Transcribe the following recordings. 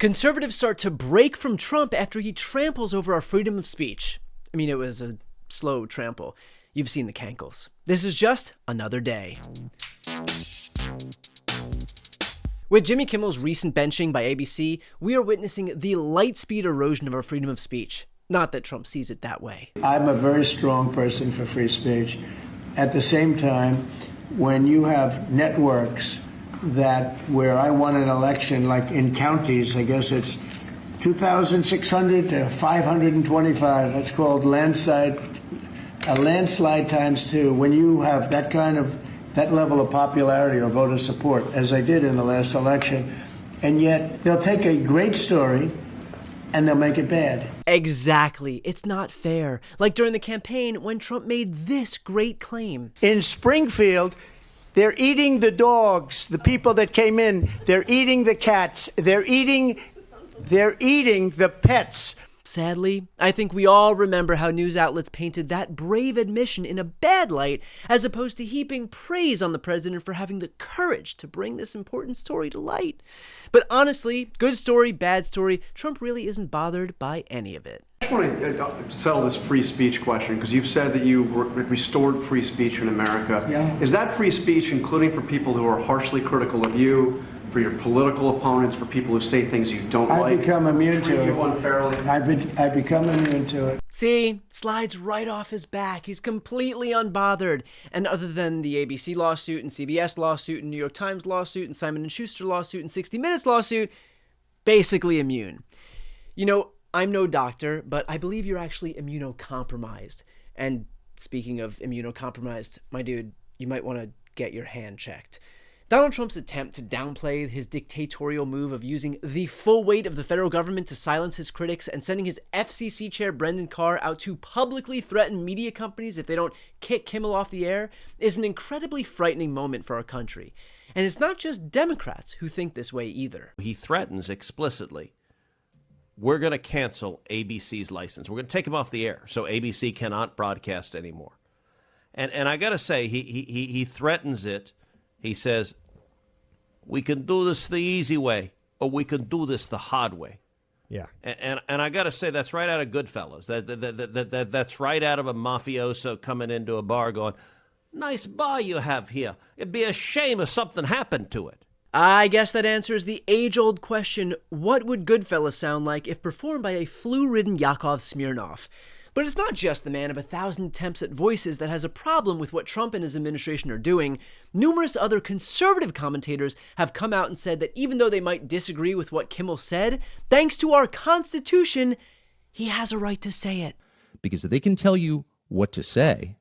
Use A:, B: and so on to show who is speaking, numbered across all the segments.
A: Conservatives start to break from Trump after he tramples over our freedom of speech. I mean, it was a slow trample. You've seen the cankles. This is just another day. With Jimmy Kimmel's recent benching by ABC, we are witnessing the light-speed erosion of our freedom of speech. Not that Trump sees it that way.
B: I'm a very strong person for free speech. At the same time, when you have networks that where I won an election, like in counties, I guess it's 2,600 to 525. That's called a landslide times two. When you have that level of popularity or voter support, as I did in the last election, and yet they'll take a great story and they'll make it bad.
A: Exactly. It's not fair. Like during the campaign when Trump made this great claim.
B: In Springfield, they're eating the dogs, the people that came in. They're eating the cats. They're eating the pets.
A: Sadly, I think we all remember how news outlets painted that brave admission in a bad light, as opposed to heaping praise on the president for having the courage to bring this important story to light. But honestly, good story, bad story, Trump really isn't bothered by any of it.
C: I just want to settle this free speech question, because you've said that you restored free speech in America.
B: Yeah.
C: Is that free speech including for people who are harshly critical of you, for your political opponents, for people who say things you don't like?
B: I become immune to it.
C: You unfairly?
B: I become immune to it.
A: See, slides right off his back. He's completely unbothered. And other than the ABC lawsuit and CBS lawsuit and New York Times lawsuit and Simon & Schuster lawsuit and 60 Minutes lawsuit, basically immune. You know, I'm no doctor, but I believe you're actually immunocompromised. And speaking of immunocompromised, my dude, you might want to get your hand checked. Donald Trump's attempt to downplay his dictatorial move of using the full weight of the federal government to silence his critics and sending his FCC chair Brendan Carr out to publicly threaten media companies if they don't kick Kimmel off the air is an incredibly frightening moment for our country. And it's not just Democrats who think this way either.
D: He threatens explicitly, we're going to cancel ABC's license. We're going to take him off the air so ABC cannot broadcast anymore. And I got to say, he threatens it. He says, we can do this the easy way, or we can do this the hard way.
E: Yeah.
D: And I got to say, that's right out of Goodfellas. That's right out of a mafioso coming into a bar going, nice bar you have here. It'd be a shame if something happened to it.
A: I guess that answers the age-old question, what would Goodfellas sound like if performed by a flu-ridden Yakov Smirnoff? But it's not just the man of 1,000 attempts at voices that has a problem with what Trump and his administration are doing. Numerous other conservative commentators have come out and said that even though they might disagree with what Kimmel said, thanks to our Constitution, he has a right to say it.
F: Because they can tell you what to say.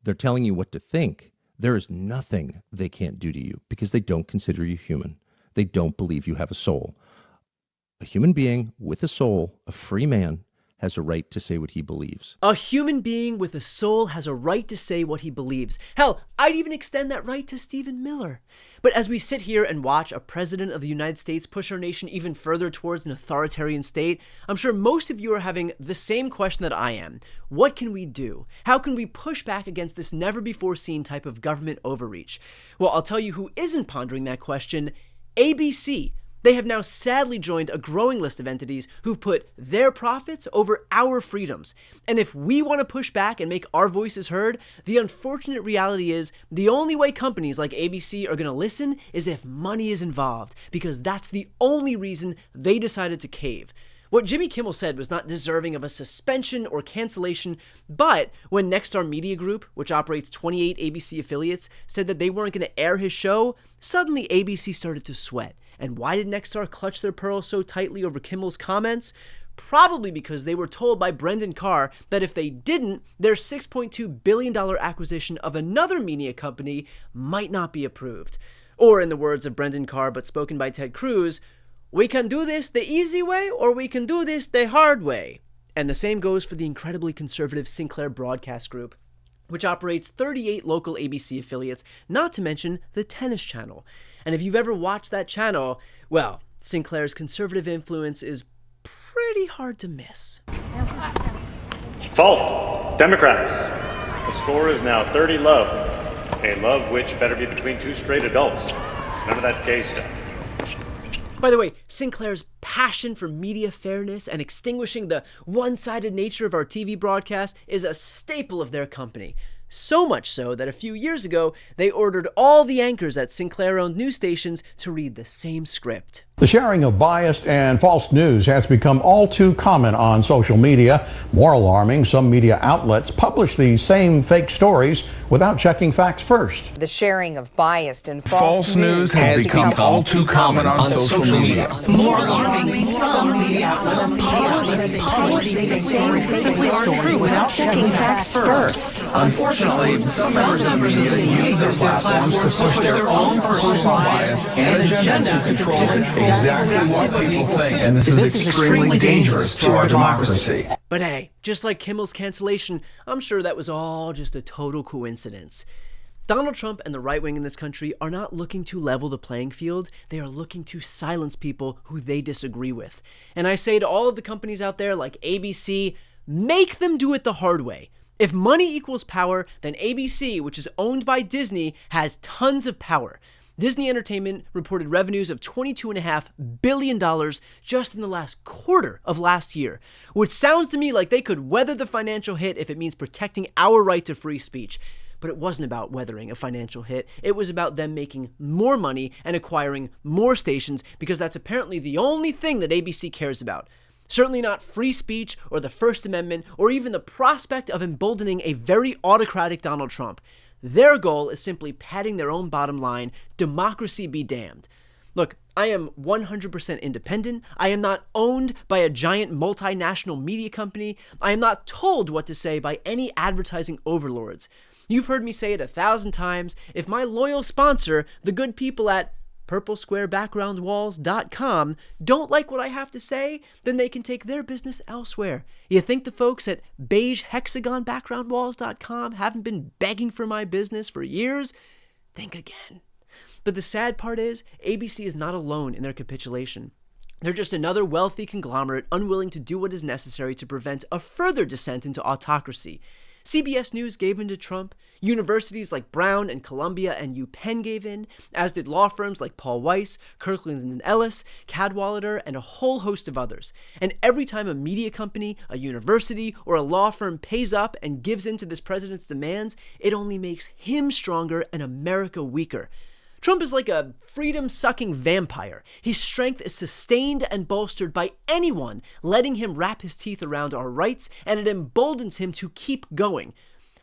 F: They're telling you what to think. There is nothing they can't do to you because they don't consider you human. They don't believe you have a soul. A human being with a soul, a free man, has a right to say what he believes.
A: A human being with a soul has a right to say what he believes. Hell, I'd even extend that right to Stephen Miller. But as we sit here and watch a president of the United States push our nation even further towards an authoritarian state, I'm sure most of you are having the same question that I am. What can we do? How can we push back against this never-before-seen type of government overreach? Well, I'll tell you who isn't pondering that question: ABC. They have now sadly joined a growing list of entities who've put their profits over our freedoms. And if we want to push back and make our voices heard, the unfortunate reality is the only way companies like ABC are going to listen is if money is involved, because that's the only reason they decided to cave. What Jimmy Kimmel said was not deserving of a suspension or cancellation, but when Nexstar Media Group, which operates 28 ABC affiliates, said that they weren't going to air his show, suddenly ABC started to sweat. And why did Nexstar clutch their pearls so tightly over Kimmel's comments? Probably because they were told by Brendan Carr that if they didn't, their $6.2 billion acquisition of another media company might not be approved. Or in the words of Brendan Carr, but spoken by Ted Cruz, we can do this the easy way or we can do this the hard way. And the same goes for the incredibly conservative Sinclair Broadcast Group, which operates 38 local ABC affiliates, not to mention the Tennis Channel. And if you've ever watched that channel, well, Sinclair's conservative influence is pretty hard to miss.
G: Fault. Democrats. The score is now 30-love. A love which better be between two straight adults. None of that gay stuff.
A: By the way, Sinclair's passion for media fairness and extinguishing the one-sided nature of our TV broadcast is a staple of their company. So much so that a few years ago, they ordered all the anchors at Sinclair-owned news stations to read the same script.
E: The sharing of biased and false news has become all too common on social media. More alarming, some media outlets publish these same fake stories without checking facts first.
H: The sharing of biased and false
I: news has become all too common on social media.
J: More alarming, some media outlets publish these same fake stories without checking facts first.
I: Unfortunately, some members of the media use their platforms to push their own personal bias and agenda to control exactly what people think. And this is extremely dangerous to our democracy.
A: But hey, just like Kimmel's cancellation, I'm sure that was all just a total coincidence. Donald Trump and the right wing in this country are not looking to level the playing field. They are looking to silence people who they disagree with. And I say to all of the companies out there like ABC, make them do it the hard way. If money equals power, then ABC, which is owned by Disney, has tons of power. Disney Entertainment reported revenues of $22.5 billion just in the last quarter of last year, which sounds to me like they could weather the financial hit if it means protecting our right to free speech. But it wasn't about weathering a financial hit. It was about them making more money and acquiring more stations, because that's apparently the only thing that ABC cares about. Certainly not free speech or the First Amendment or even the prospect of emboldening a very autocratic Donald Trump. Their goal is simply padding their own bottom line. Democracy be damned. Look, I am 100% independent. I am not owned by a giant multinational media company. I am not told what to say by any advertising overlords. You've heard me say it 1,000 times. If my loyal sponsor, the good people at purplesquarebackgroundwalls.com, don't like what I have to say, then they can take their business elsewhere. You think the folks at beigehexagonbackgroundwalls.com haven't been begging for my business for years? Think again. But the sad part is, ABC is not alone in their capitulation. They're just another wealthy conglomerate unwilling to do what is necessary to prevent a further descent into autocracy. CBS News gave in to Trump, universities like Brown and Columbia and UPenn gave in, as did law firms like Paul Weiss, Kirkland and Ellis, Cadwalader, and a whole host of others. And every time a media company, a university, or a law firm pays up and gives in to this president's demands, it only makes him stronger and America weaker. Trump is like a freedom-sucking vampire. His strength is sustained and bolstered by anyone letting him wrap his teeth around our rights, and it emboldens him to keep going.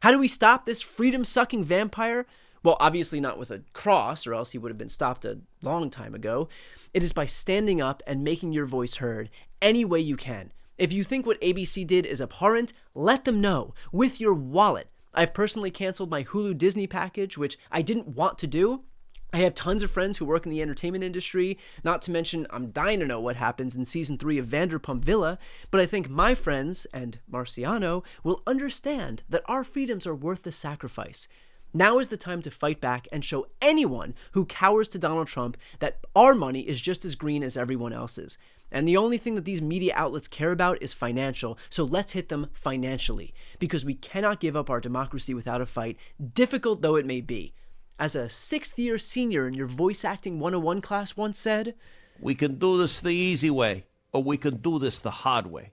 A: How do we stop this freedom-sucking vampire? Well, obviously not with a cross, or else he would have been stopped a long time ago. It is by standing up and making your voice heard any way you can. If you think what ABC did is abhorrent, let them know with your wallet. I've personally canceled my Hulu Disney package, which I didn't want to do. I have tons of friends who work in the entertainment industry, not to mention I'm dying to know what happens in season 3 of Vanderpump Villa, but I think my friends, and Marciano, will understand that our freedoms are worth the sacrifice. Now is the time to fight back and show anyone who cowers to Donald Trump that our money is just as green as everyone else's. And the only thing that these media outlets care about is financial, so let's hit them financially, because we cannot give up our democracy without a fight, difficult though it may be. As a 6th-year senior in your voice acting 101 class once said,
D: we can do this the easy way, or we can do this the hard way.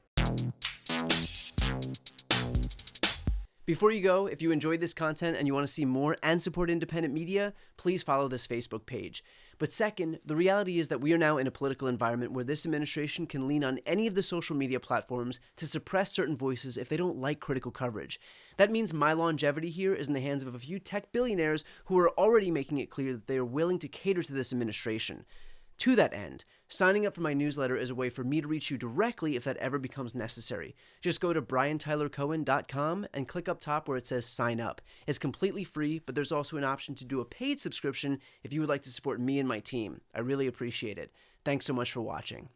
A: Before you go, if you enjoyed this content and you want to see more and support independent media, please follow this Facebook page. But second, the reality is that we are now in a political environment where this administration can lean on any of the social media platforms to suppress certain voices if they don't like critical coverage. That means my longevity here is in the hands of a few tech billionaires who are already making it clear that they are willing to cater to this administration. To that end, signing up for my newsletter is a way for me to reach you directly if that ever becomes necessary. Just go to briantylercohen.com and click up top where it says sign up. It's completely free, but there's also an option to do a paid subscription if you would like to support me and my team. I really appreciate it. Thanks so much for watching.